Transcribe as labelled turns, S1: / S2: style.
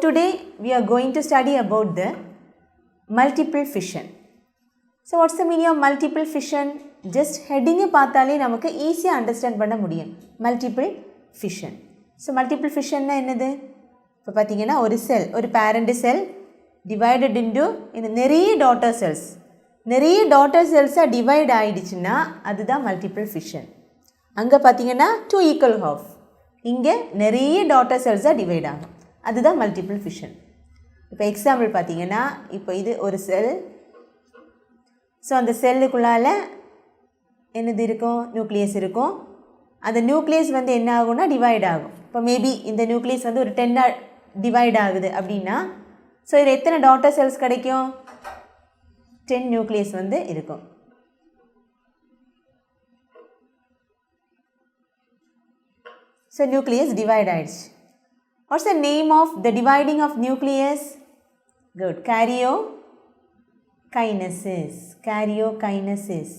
S1: Today we are going to study about the multiple fission. So what's the meaning of multiple fission? Just heading பார்த்தாலே நமக்கு ஈஸியா understand பண்ண முடியும். Multiple fission. So multiple fission னா என்னது? இப்ப பாத்தீங்கன்னா ஒரு செல், ஒரு parent cell divided into நிறைய daughter cells. நிறைய daughter cells divide ஆயிடுச்சுன்னா அதுதான் multiple fission. அங்க பாத்தீங்கன்னா 2 equal half. இங்க நிறைய daughter cells divide ஆகும். அதுதான் multiple fission. இப்போ எக்ஸாம்பிள் பார்த்தீங்கன்னா இப்போ இது ஒரு செல். ஸோ அந்த செல்லுக்குள்ளால என்னது இருக்கும்? நியூக்ளியஸ் இருக்கும். அந்த நியூக்ளியஸ் வந்து என்ன ஆகும்னா டிவைட் ஆகும். இப்போ மேபி இந்த நியூக்ளியஸ் வந்து ஒரு 10 டிவைட் ஆகுது அப்படின்னா ஸோ இதில் எத்தனை டாட்டர் செல்ஸ் கிடைக்கும்? 10 நியூக்ளியஸ் வந்து இருக்கும். ஸோ நியூக்ளியஸ் டிவைட் ஆயிடுச்சு. What's the name of the dividing of nucleus? Good. Karyokinesis. Karyokinesis.